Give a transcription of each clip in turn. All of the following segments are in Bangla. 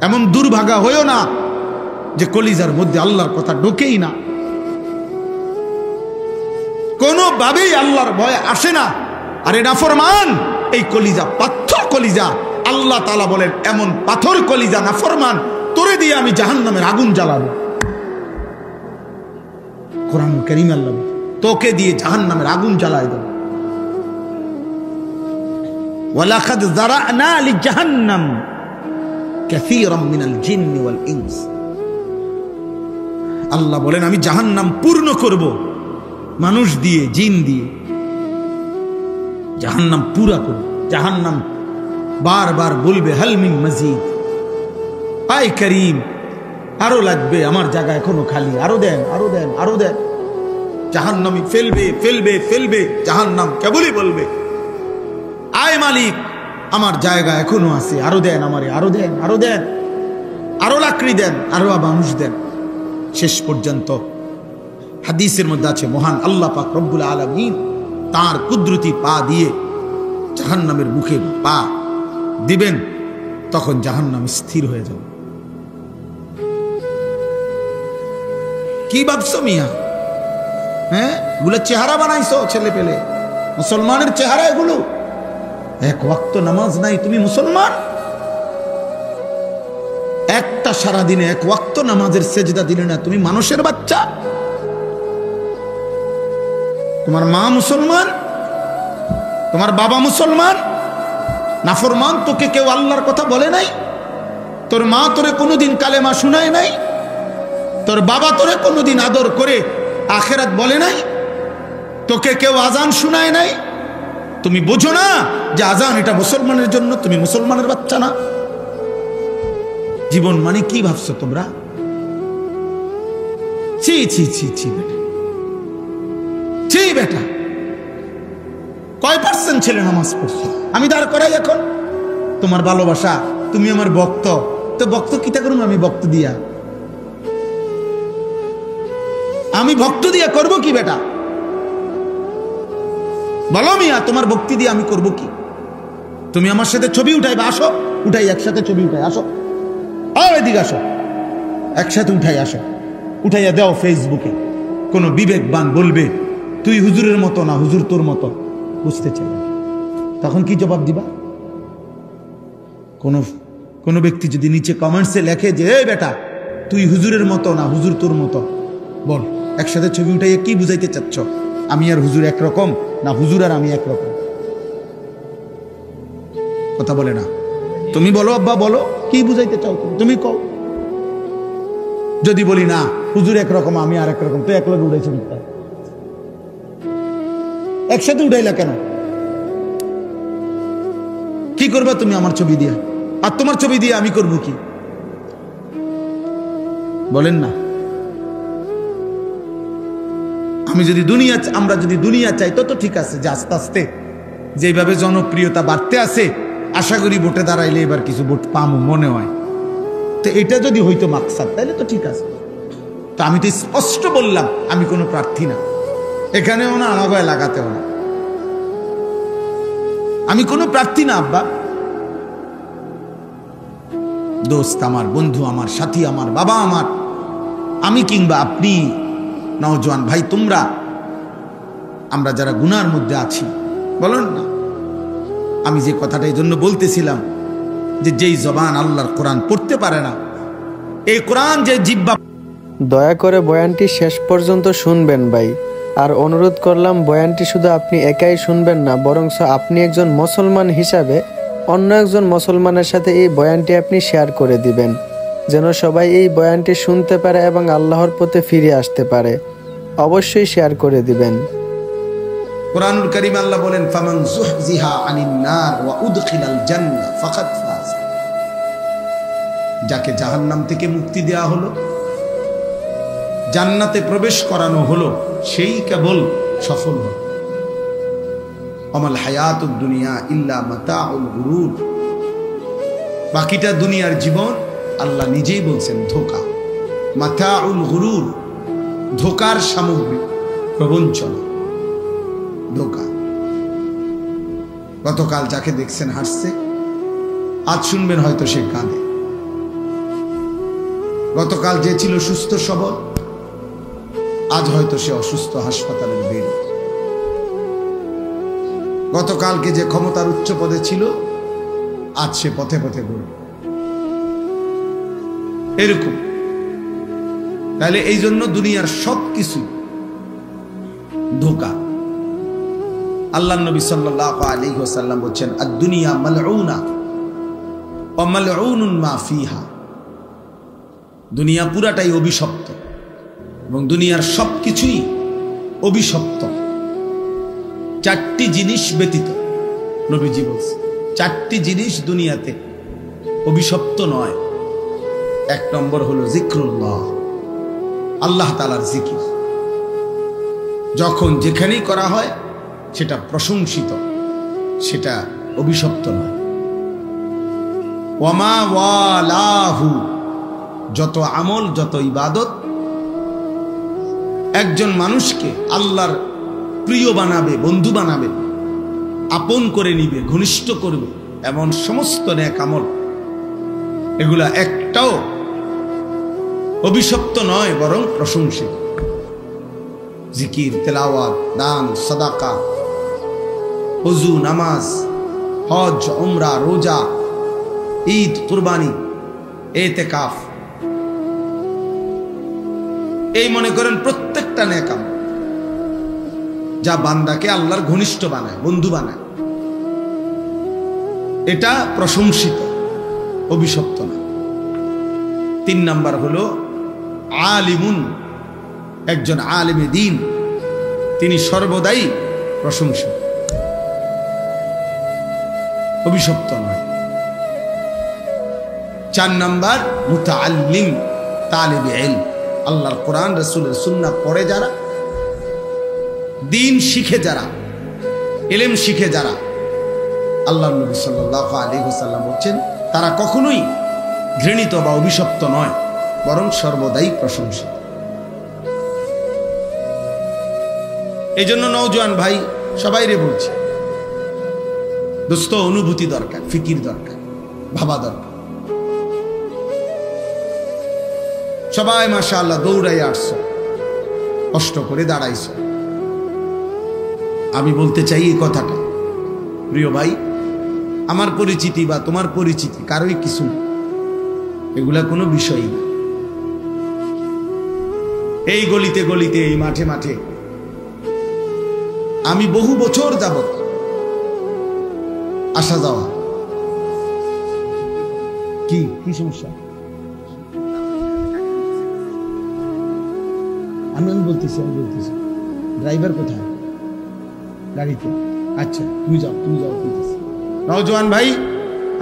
এমন দুর্ভাগা হইও না যে কলিজার মধ্যে আল্লাহর কথা ঢোকেই না, কোনোভাবেই আল্লাহর ভয় আসে না। আরে নাফরমান, এই কলিজা পাথর কলিজা। আল্লাহ তাআলা বলেন এমন পাথর কলিজা নাফরমান, তোরে দিয়ে আমি জাহান্নামের আগুন জ্বালাবো। কোরআন কারীম আল্লাহ তোকে দিয়ে জাহান্নামের আগুন জ্বালায় দেব। ওয়ালাকাদ যারানা লিজাহান্নাম কাসীরাম মিনাল জিন্নি ওয়াল ইনস। আল্লাহ বলেন আমি জাহান্নাম পূর্ণ করব মানুষ দিয়ে, জিন দিয়ে। জাহান্নাম পুরা করব। জাহান্নাম বারবার বলবে হাল মিন মাজিদ, আয় করিম আরো লাগবে, আমার জায়গা এখনো খালি, আরো দেন, আরো দেন, আরো দেন। জাহান্নামী ফেলবে ফেলবে ফেলবে, জাহান্নাম কেবলই বলবে আয় মালিক আমার জায়গা এখনো আছে, আরো দেন আমারে, আরো দেন, আরো দেন, আরো লাকড়ি দেন, আরো মানুষ দেন। শেষ পর্যন্ত হাদিসের মধ্যে আছে মহান আল্লাহ পাক রব্বুল আলামিন তার কুদরতি পা দিয়ে জাহান্নামের মুখে পা দিবেন, তখন জাহান্নাম স্থির হয়ে যাবে। কি ভাবছো মিয়া? হ্যাঁ, এগুলো চেহারা বানাইছো ছেলে পেলে, মুসলমানের চেহারা এগুলো। এক ওয়াক্ত নামাজ নাই, তুমি মুসলমান? একটা সারাদিনে এক ওয়াক্ত নামাজের সেজদা দিলে না, তুমি মানুষের বাচ্চা? তোমার মা মুসলমান, তোমার বাবা মুসলমান, নাফরমান তোকে কেউ আল্লাহর কথা বলে নাই? তোর মা তোরে কোনোদিন কালেমা শুনায় নাই? তোর বাবা তোরে কোনোদিন আদর করে আখেরাত বলে নাই? তোকে কেউ আজান শুনায় নাই? তুমি বোঝো না যে আজান এটা মুসলমানের জন্য? তুমি মুসলমানের বাচ্চা না? জীবন মানে কি ভাবছো তোমরা? ছি ছি ছি ছি বেটা, ছি বেটা। কয় পার্সেন্ট ছেলে নামাজ পড়ছো? আমি দাঁড় করাই এখন। তোমার ভালোবাসা, তুমি আমার ভক্ত, তো ভক্ত কিতা করুন? আমি ভক্ত দিয়া, আমি ভক্ত দিয়া করব কি বেটা? বলো মিয়া, তোমার ভক্তি দিয়ে আমি করব কি? তুমি আমার সাথে ছবি উঠাইবা, আসো, উঠাই একসাথে ছবি উঠাই, আসো, এদিকে আসো, একসাথে উঠাই, আসো, উঠাইয়া দাও ফেসবুকে। কোন বিবেকবান বলবে তুই হুজুরের মতো না, হুজুর তোর মতো, বুঝতে চাই। তখন কি জবাব দিবা? কোন ব্যক্তি যদি নিচে কমেন্টসে লেখে যে এই বেটা তুই হুজুরের মতো না, হুজুর তোর মতো, বল একসাথে ছবি উঠাইয়া কি বুঝাইতে চাচ্ছ? আমি আর হুজুর একরকম না, হুজুর আর আমি একরকম? কথা বলে না। তুমি বলো আব্বা, বলো কি বুঝাইতে চাও তুমি কও। যদি বলি না হুজুর একরকম আমি আর একরকম, তো এক লগে উঠাইছো, একসাথে উঠাইলা কেন? কি করবা তুমি আমার ছবি দিয়া? আর তোমার ছবি দিয়ে আমি করবো কি? বলেন না। আমরা যদি দুনিয়া চাই তো ঠিক আছে, যে আস্তে আস্তে যেভাবে জনপ্রিয়তা বাড়তে আছে, আশা করি ভোটে দাঁড়াইলে এবার কিছু ভোট পামু মনে হয়। তো এটা যদি হইতো মাকসাদ, তাহলে তো ঠিক আছে। তো আমি তো স্পষ্ট বললাম আমি কোনো প্রার্থী না, এখানেও না, আমাকে লাগাতেও না, আমি কোনো প্রার্থী না আব্বা। দোস্ত আমার, বন্ধু আমার, সাথী আমার, বাবা আমার, আমি কিংবা আপনি, নওজোয়ান ভাই তোমরা, আমরা যারা গুনার মধ্যে আছি, বলেন না। আমি যে কথাটা এই জন্য বলতেছিলাম যে যেই জবান আল্লাহর কোরআন পড়তে পারে না, এই কোরআন যে জিহ্বা। দয়া করে বয়ানটি শেষ পর্যন্ত শুনবেন ভাই। আর অনুরোধ করলাম বয়ানটি শুধু আপনি একাই শুনবেন না, বরং আপনি একজন মুসলমান হিসাবে অন্য একজন মুসলমানের সাথে এই বয়ানটি আপনি শেয়ার করে দিবেন, যেন সবাই এই বয়ানটি শুনতে পারে এবং আল্লাহর পথে ফিরে আসতে পারে। অবশ্যই শেয়ার করে দিবেন। কোরআনুল কারীমে আল্লাহ বলেন ফামান যুহজিহা আনিন নার ওয়া উদখিলাল জান্নাহ ফাকাদ ফাজ। যাকে জাহান্নাম থেকে মুক্তি দেয়া হলো, জান্নাতে প্রবেশ করানো হলো, সেই কেবল সফল হলো। আমাল হায়াতুদ দুনিয়া ইল্লা মাতাউল গুরুর। বাকিটা দুনিয়ার জীবন আল্লাহ নিজেই বলছেন ধোঁকা, মাতাউল গুরুর, ধোঁকার সামগ্রী, প্রবঞ্চনা, ধোঁকা। গতকাল যাকে দেখছেন হাসছে, আজ শুনবেন হয়তো সে কাঁদে। গতকাল যে ছিল সুস্থ সবল, আজ হয়তো সে অসুস্থ, হাসপাতালের বেড। গতকালকে যে ক্ষমতার উচ্চ পদে ছিল, আজ সে পথে পথে ঘুরবে। এরকম। তাহলে এই জন্য দুনিয়ার সবকিছু ধোঁকা। আল্লাহ নবী সাল্লাল্লাহু আলাইহি ওয়াসাল্লাম বলেন, আদ-দুনিয়া মালউনা ওয়া মালউনুন মা ফিহা। দুনিয়া পুরাটাই অভিশপ্ত এবং দুনিয়ার সবকিছুই অভিশপ্ত, চারটি জিনিস ব্যতীত। নবীজি বলছেন চারটি জিনিস দুনিয়াতে অভিশপ্ত নয়। এক নম্বর হলো জিক্রুল্লাহ, আল্লাহ তাআলার জিকির। যখন যেখানেই করা হয় সেটা প্রশংসিত, সেটা অভিশপ্ত নয়। ওয়ামা ওয়ালাহু, যত আমল, যত ইবাদত একজন মানুষকে আল্লাহর প্রিয় বানাবে, বন্ধু বানাবে, আপন করে নিবে, ঘনিষ্ঠ করবে, এমন সমস্ত নেক আমল, এগুলা একটাও অভিশপ্ত নয়, বরং প্রশংসিত। জিকির, তেলাওয়াত, দান, সাদাকা, ওযু, নামাজ, হজ, উমরা, রোজা, ঈদ, কুরবানি, ইতিকাফ, এই মনে করেন প্রত্যেকটা নেক আমল যা বান্দাকে আল্লাহর ঘনিষ্ঠ বানায়, বন্ধু বানায়, এটা প্রশংসিত, অভিশপ্ত না। 3 নাম্বার হলো আলিমুন, একজন আলিমে দ্বীন, তিনি সর্বদাই প্রশংসিত, অভিশপ্ত নয়। 4 নাম্বার মুতাআল্লিম, তালিবে ইলম, আল্লাহর কোরআন রাসূলের সুন্নাহ পড়ে যারা, দ্বীন শিখে যারা, ইলম শিখে যারা, আল্লাহর নবী সাল্লাল্লাহু আলাইহি ওয়াসাল্লাম বলেন তারা কখনোই ঘৃণিত বা অভিশপ্ত নয়, বরং সর্বদাই প্রশংসিত। এই জন্য নওজোয়ান ভাই সবাইরে বলছে, দোস্ত, অনুভূতি দরকার, ফিকির দরকার, ভাবা দরকার। সবাই মাশাআল্লাহ দৌড়াই আসছো, কষ্ট করে দাঁড়াইছো। আমি বলতে চাই এই কথাটা, প্রিয় ভাই, আমার পরিচিতি বা তোমার পরিচিতি কারোই কিছু না, এগুলা কোনো বিষয়ই না। এই গলিতে গলিতে, এই মাঠে মাঠে আমি বহু বছর যাবত আসা যাওয়া। কি কি সমস্যা? আমি বলতেছি ড্রাইভার কোথায়? গাড়িতে। আচ্ছা, তুমি যাও বলতেছি। নওজোয়ান ভাই,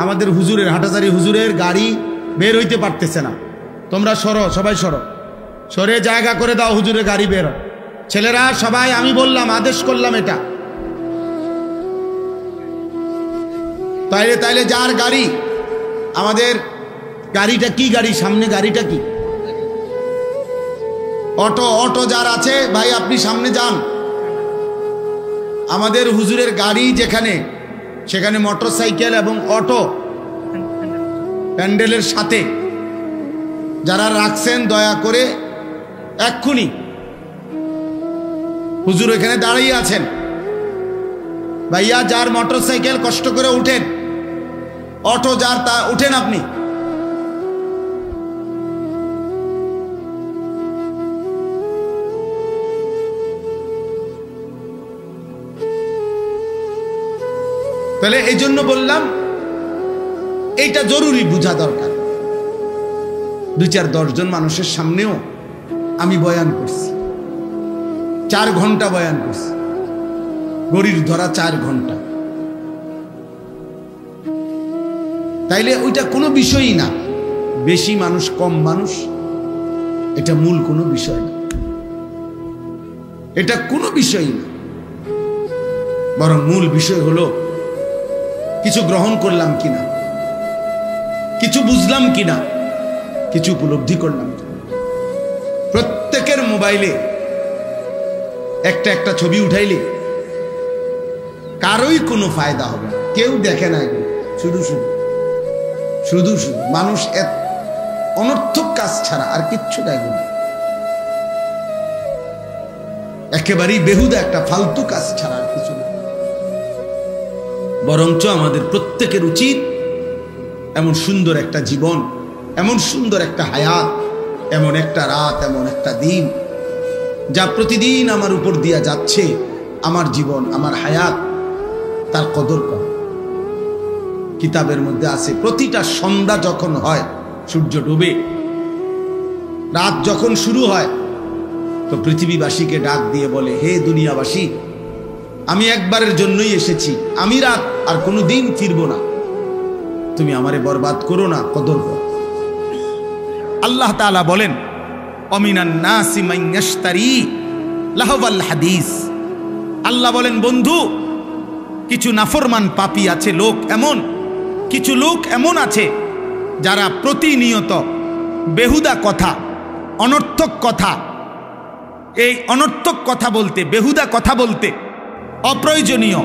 আমাদের হুজুরের, হাটাজারি হুজুরের গাড়ি বের হইতে পারতেছে না। তোমরা সরো, সবাই সরো, সরে জায়গা করে দাও, হুজুরের গাড়ি বের হয়। ছেলেরা সবাই, আমি বললাম, আদেশ করলাম এটা। তাইলে যার গাড়ি, আমাদের গাড়িটা কি গাড়ি, সামনে গাড়িটা কি? অটো যার আছে ভাই, আপনি সামনে যান। আমাদের হুজুরের গাড়ি যেখানে, সেখানে মোটরসাইকেল এবং অটো প্যান্ডেলের সাথে যারা রাখছেন, দয়া করে এক্ষুনি, হুজুর এখানে দাঁড়িয়ে আছেন, ভাইয়া যার মোটরসাইকেল কষ্ট করে উঠেন, অটো যার তা উঠেন আপনি। তাহলে এই জন্য বললাম, এইটা জরুরি বোঝা দরকার। 2-4-10 জন মানুষের সামনেও আমি বয়ান করছি, 4 ঘন্টা বয়ান করছি, গড়ির ধরা 4 ঘন্টা। তাইলে ওইটা কোনো বিষয়ই না, বেশি মানুষ কম মানুষ, এটা মূল কোনো বিষয় না, এটা কোনো বিষয়ই না। বরং মূল বিষয় হলো কিছু গ্রহণ করলাম কিনা, কিছু বুঝলাম কিনা, কিছু উপলব্ধি করলাম কিনা। প্রত্যেকের মোবাইলে একটা ছবি উঠাইলে কারোই কোনো ফায়দা হবে না, কেউ দেখে না, শুধু মানুষ অনর্থক কাজ ছাড়া আর কিচ্ছু দেয় না, একেবারেই বেহুদা একটা ফালতু কাজ ছাড়া আর কিছু না। বরঞ্চ আমাদের প্রত্যেকের উচিত এমন সুন্দর একটা জীবন, এমন সুন্দর একটা হায়াত, এমন একটা রাত, এমন একটা দিন যা প্রতিদিন আমার উপর দিয়া যাচ্ছে, আমার জীবন, আমার হায়াত, তার কদর কর। কিতাবের মধ্যে আছে প্রতিটা সন্ধ্যা যখন হয়, সূর্য ডুবে, রাত যখন শুরু হয়, তো পৃথিবীবাসীকে ডাক দিয়ে বলে, হে দুনিয়াবাসী, আমি একবারের জন্যই এসেছি, আমি রাত আর কোনো দিন ফিরবো না, তুমি আমারে বরবাদ করো না, কদর করো। আল্লাহ তাআলা বলেন, অমিনান নাসি মান ইয়াশতারি লাহওয়াল হাদিস। আল্লাহ বলেন, বন্ধু, কিছু নাফরমান পাপী আছে, লোক এমন, কিছু লোক এমন আছে যারা প্রতিনিয়ত বেহুদা কথা, অনর্থক কথা, এই অনর্থক কথা বলতে, বেহুদা কথা বলতে, অপ্রয়োজনীয়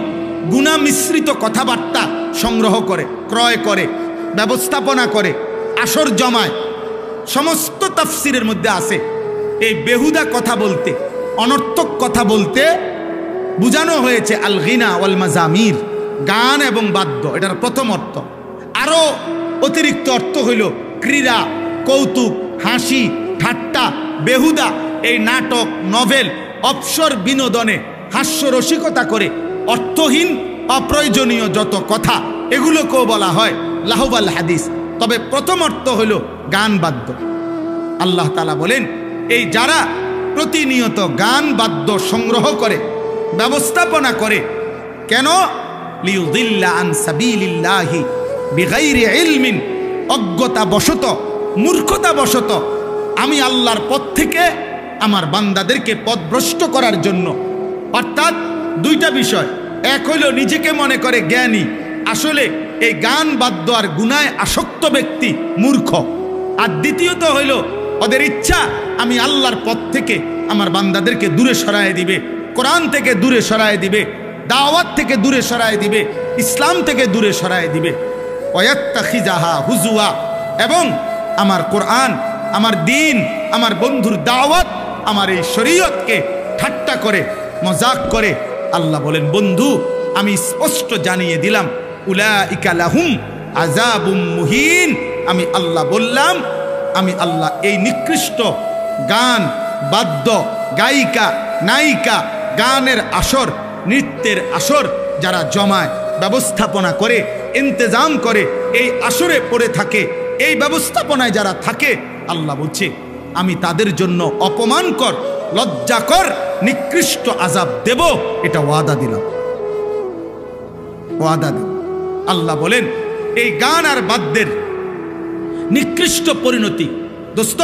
গুনাহ মিশ্রিত কথাবার্তা সংগ্রহ করে, ক্রয় করে, ব্যবস্থাপনা করে, আসর জমায়। সমস্ত তাফসিরের মধ্যে আছে এই বেহুদা কথা বলতে, অনর্থক কথা বলতে বুঝানো হয়েছে আল গিনা ওয়াল মাজামির, গান এবং বাদ্য, এটার প্রথম অর্থ। আরো অতিরিক্ত অর্থ হইল ক্রীড়া, কৌতুক, হাসি, ঠাট্টা, বেহুদা, এই নাটক, নভেল, অবসর বিনোদনে হাস্যরসিকতা করে অর্থহীন অপ্রয়োজনীয় যত কথা, এগুলোকেও বলা হয় লাহওয়াল হাদিস। তবে প্রথম অর্থ হইল গান বাদ্য। আল্লাহ তাআলা বলেন, এই যারা প্রতিনিয়ত গান বাদ্য সংগ্রহ করে, ব্যবস্থাপনা করে, কেন? লিউযিল্লা আন সাবিলিল্লাহি বিগাইরি ইলমিন, অজ্ঞতা বশত, মূর্খতা বশত আমি আল্লাহর পথ থেকে আমার বান্দাদেরকে পথভ্রষ্ট করার জন্য। অর্থাৎ দুইটা বিষয়, এক হইল নিজেকে মনে করে জ্ঞানী, আসলে এই গান বাদ্য আর গুনায় আসক্ত ব্যক্তি মূর্খ। আর দ্বিতীয়ত হইল ওদের ইচ্ছা আমি আল্লাহর পথ থেকে আমার বান্দাদেরকে দূরে সরায় দিবে, কোরআন থেকে দূরে সরায় দিবে, দাওয়াত থেকে দূরে সরায় দিবে, ইসলাম থেকে দূরে সরায় দিবে। ওয়াত্তাখিজাহা হুজুয়া, এবং আমার কোরআন, আমার দিন, আমার বন্ধুর দাওয়াত, আমার এই শরীয়তকে ঠাট্টা করে, মজাক করে। আল্লাহ বলেন, বন্ধু, আমি স্পষ্ট জানিয়ে দিলাম, উলাইকা লাহুম আযাবুম মুহিন। আমি আল্লাহ বললাম, আমি আল্লাহ এই নিকৃষ্ট গান বাদ্য, গায়িকা নায়িকা, গানের আসর, নৃত্যের আসর যারা জমায়, ব্যবস্থাপনা করে, ইন্তজাম করে, এই আসরে পড়ে থাকে, এই ব্যবস্থাপনায় যারা থাকে, আল্লাহ বলছে আমি তাদের জন্য অপমানকর, লজ্জাকর, নিকৃষ্ট আযাব দেব, এটা ওয়াদা দিলাম, ওয়াদা দিলাম। আল্লাহ বলেন, এই গান আর বাদ্যের নিকৃষ্ট পরিণতি। দোস্ত,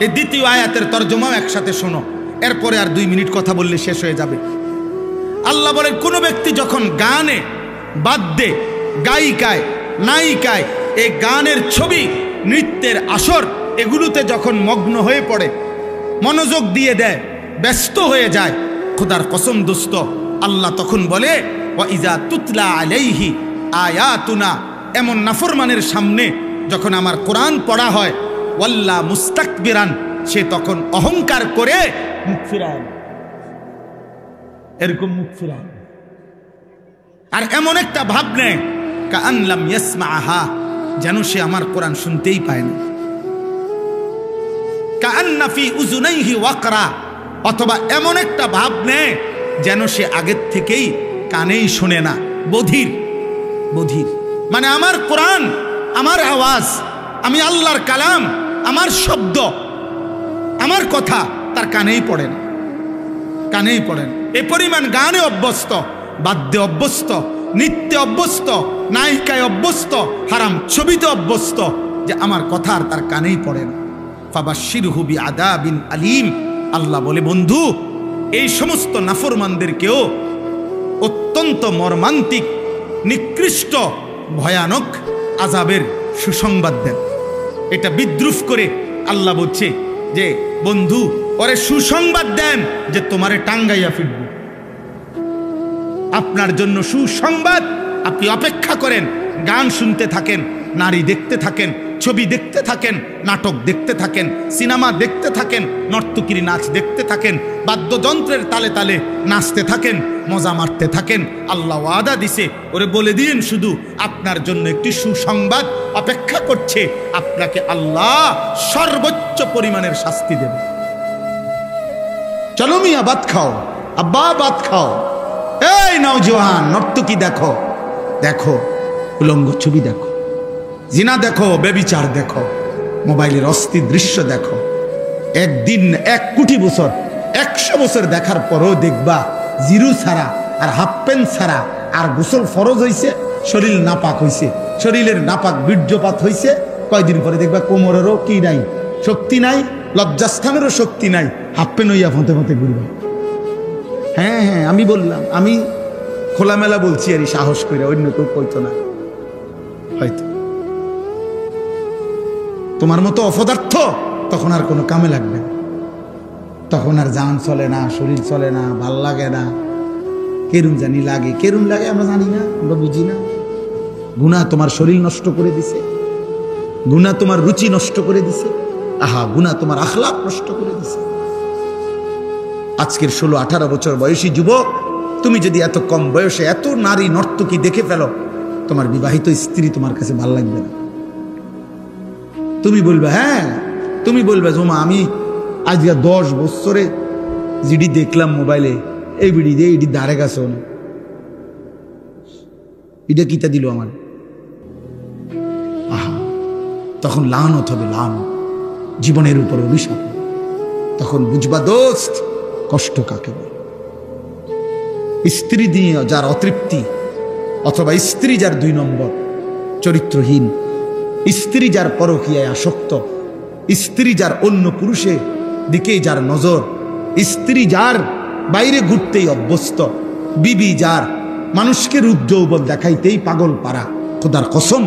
এই দ্বিতীয় আয়াতের তরজমাও একসাথে শোনো, এরপরে আর 2 মিনিট কথা বললে শেষ হয়ে যাবে। আল্লাহ বলেন, কোনো ব্যক্তি যখন গানে, বাদ্যে, গায়িকায়, নায়িকায়, এই গানের ছবি, নৃত্যের আসর, এগুলোতে যখন মগ্ন হয়ে পড়ে, মনোযোগ দিয়ে দেয়, ব্যস্ত হয়ে যায়, খোদার কসম দোস্ত, আল্লাহ তখন বলে, ওয়া ইজা তুতলা আলাইহি আয়াতুনা, এমন নাফরমানের সামনে যখন আমার কোরআন পড়া হয়, ওয়াল্লা মুস্তাকবিরান, সে তখন অহংকার করে মুখ ফিরায়, এরকম মুখ ফিরায়, আর এমন একটা ভাব নেয় কাআন লাম ইয়াসমাআহা, যেন সে আমার কোরআন শুনতেই পায় না। কাআন্না ফি উযুনাইহি ওয়াকরা, অথবা এমন একটা ভাব নেয় যেন সে আগের থেকেই কানেই শোনে না, বধির। বধির মানে আমার কোরআন, আমার আওয়াজ, আমি আল্লাহর কালাম, আমার শব্দ, আমার কথা তার কানেই পড়ে না, কানেই পড়ে না। এ পরিমাণ গানে অভ্যস্ত, বাদ্যে অভ্যস্ত, নৃত্যে অভ্যস্ত, নায়িকায় অভ্যস্ত, হারাম ছবিতে অভ্যস্ত, যে আমার কথা আর তার কানেই পড়ে না। ফাবাশশিরহু বিআযাবিন আলীম। আল্লাহ বলে, বন্ধু, এই সমস্ত নাফরমানদেরকেও অত্যন্ত মর্মান্তিক, নিকৃষ্ট, ভয়ানক আযাবের সুসংবাদ দেন। এটা বিদ্রুপ করে আল্লাহ বলছে যে, বন্ধু, ওরে সুসংবাদ দেন যে তোমারে টাঙ্গাইয়া ফিরব। আপনার জন্য সুসংবাদ, আপনি অপেক্ষা করেন, গান শুনতে থাকেন, নারী দেখতে থাকেন, ছবি দেখতে থাকেন, নাটক দেখতে থাকেন, সিনেমা দেখতে থাকেন, নর্তকীর নাচ দেখতে থাকেন, বাদ্যযন্ত্রের তালে তালে নাচতে থাকেন, মজা মারতে থাকেন। আল্লাহ ওয়াদা দিছে, ওরে বলে দিন শুধু আপনার জন্য একটি সুসংবাদ অপেক্ষা করছে, আপনাকে আল্লাহ সর্বোচ্চ পরিমাণের শাস্তি দেবে। চলো মিয়া ভাত খাও, আব্বা ভাত খাও। এই নওজোয়ান, নর্তকী দেখো, দেখো উলঙ্গ ছবি দেখো, জিনা দেখো, বেবিচার দেখো, মোবাইলের অস্থির দৃশ্য দেখো। একদিন 1 কোটি বছর 100 বছর দেখার পরও দেখবা জিরু ছাড়া আর হাফ প্যান্ট ছাড়া আর গোসল ফরজ হইছে, শরীর নাপাক হইছে, শরীরের নাপাক বীর্যপাত হইছে। কয়দিন পরে দেখবা কোমরেরও কি নাই, শক্তি নাই, লজ্জাস্থানেরও শক্তি নাই, হাফ প্যান্ট হইয়া ফোঁতে ফোঁতে ঘুরবা। হ্যাঁ হ্যাঁ, আমি বললাম, আমি খোলামেলা বলছি আর সাহস করে, অন্য কেউ কইতো না। হয়তো তোমার মতো অপদার্থ তখন আর কোনো কামে লাগবে না, তখন আর জান চলে না, শরীর চলে না, ভাল লাগে না। কেরুম জানি লাগে, কেরুম লাগে আমরা জানি না, আমরা বুঝি না। গুনাহ তোমার শরীর নষ্ট করে দিছে, গুনাহ তোমার রুচি নষ্ট করে দিছে, আহা গুনাহ তোমার আখলাক নষ্ট করে দিছে। আজকের 16-18 বছর বয়সী যুবক, তুমি যদি এত কম বয়সে এত নারী নর্তকী দেখে ফেলো, তোমার বিবাহিত স্ত্রী তোমার কাছে ভাল লাগবে না। তুমি বলবে, হ্যাঁ তুমি বলবে জমা আমি আজকে 10 বছরে যেটি দেখলাম মোবাইলে, এই বিড়ি দিয়ে এটি দাঁড়ে গেছে, এটা কিতা দিল আমার। আহা, তখন লানত হবে, লানত, জীবনের উপর অভিশাপ। তখন বুঝবা দোস্ত কষ্ট কাকে বলে। স্ত্রী দিয়ে যার অতৃপ্তি, অথবা স্ত্রী যার 2 নম্বর, চরিত্রহীন স্ত্রী, যার পরকীয়ায় আসক্ত স্ত্রী, যার অন্য পুরুষের দিকে যার নজর, স্ত্রী যার বাইরে ঘুরতেই অভ্যস্ত, বিবি যার মানুষকে রূপ যৌবন দেখাইতেই পাগল পারা, খোদার কসম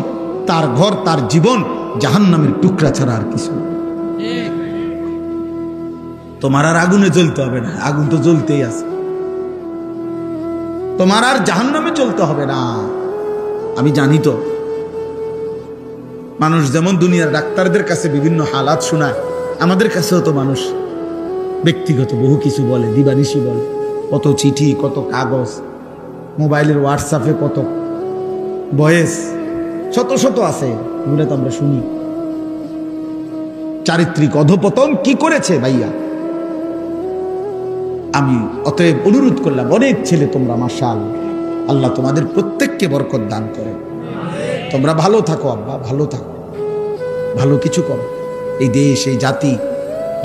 তার ঘর, তার জীবন জাহান্নামের টুকরা ছাড়া আর কিছু। তোমার আর আগুনে জ্বলতে হবে না, আগুন তো জ্বলতেই আছে। তোমার আর জাহান্নামে চলতে হবে না। আমি জানি তো, মানুষ যেমন দুনিয়ার ডাক্তারদের কাছে বিভিন্ন হালাত শোনায়, আমাদের কাছেও তো মানুষ ব্যক্তিগত বহু কিছু বলে, দিবানিশি বলে, কত চিঠি, কত কাগজ, মোবাইলের হোয়াটসঅ্যাপে কত ভয়েস, শত শত আছে, এগুলো তো আমরা শুনি। চারিত্রিক অধপতন কি করেছে ভাইয়া? আমি অতএব অনুরোধ করলাম, অনেক ছেলে তোমরা মাশাআল্লাহ, আল্লাহ তোমাদের প্রত্যেককে বরকত দান করে। তোমরা ভালো থাকো আব্বা, ভালো থাকো, ভালো কিছু করো। এই দেশ, এই জাতি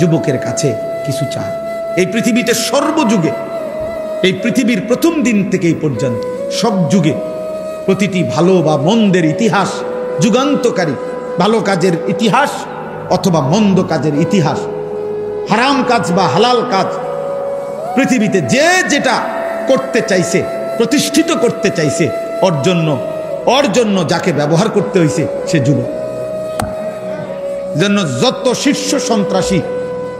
যুবকের কাছে কিছু চায়। এই পৃথিবীতে সর্বযুগে, এই পৃথিবীর প্রথম দিন থেকে এই পর্যন্ত সব যুগে প্রতিটি ভালো বা মন্দের ইতিহাস, যুগান্তকারী ভালো কাজের ইতিহাস অথবা মন্দ কাজের ইতিহাস, হারাম কাজ বা হালাল কাজ, পৃথিবীতে যে যেটা করতে চাইছে, প্রতিষ্ঠিত করতে চাইছে, ওর জন্য যাকে ব্যবহার করতে হয়েছে সে যুবক। জন্য যত শীর্ষ সন্ত্রাসী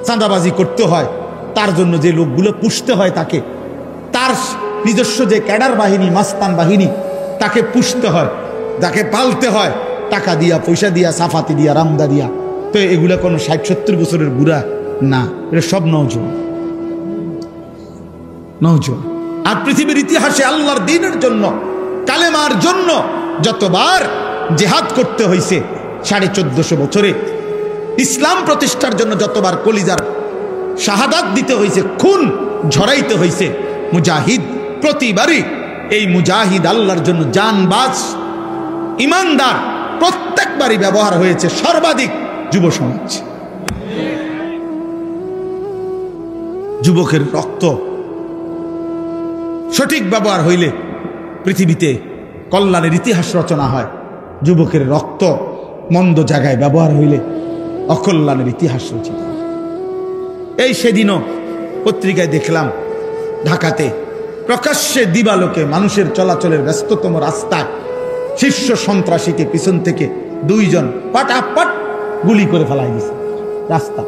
চাঁদাবাজি করতে হয়, তার জন্য যে লোকগুলো পুষতে হয়, তাকে তার নিজস্ব যে ক্যাডার বাহিনী, মাস্তান বাহিনী, তাকে পুষতে হয়, যাকে পালতে হয় টাকা দিয়া, পয়সা দিয়া, সাফাতি দিয়া, রামদা দিয়া। তো এগুলা কোনো 60-70 বছরের বুড়া না, এটা সব নওজোয়ান। আর পৃথিবীর ইতিহাসে আল্লাহর দ্বীনের জন্য, কালেমার জন্য যতবার জিহাদ করতে হয়েছে 1450 বছরে, ইসলাম প্রতিষ্ঠার জন্য যতবার কলিজার শাহাদাত দিতে হয়েছে, খুন ঝরাইতে হয়েছে, মুজাহিদ প্রতিবারই, এই মুজাহিদ আল্লাহর জন্য জানবাজ ইমানদার প্রত্যেকবারই ব্যবহার হয়েছে সর্বাধিক যুব সমাজ। যুবকের রক্ত সঠিক ব্যবহার হইলে পৃথিবীতে কল্যাণের ইতিহাস রচনা হয়। যুবকের রক্ত মন্দ জায়গায় ব্যবহার হইলে অকল্যাণের ইতিহাস রচিত হয়। এই সেদিনও পত্রিকায় দেখলাম, ঢাকাতে প্রকাশ্যে দিবালোকে মানুষের চলাচলের ব্যস্ততম রাস্তায় শীর্ষ সন্ত্রাসীকে পিছন থেকে 2 জন পাটাপাট গুলি করে ফেলাই দিছে রাস্তা।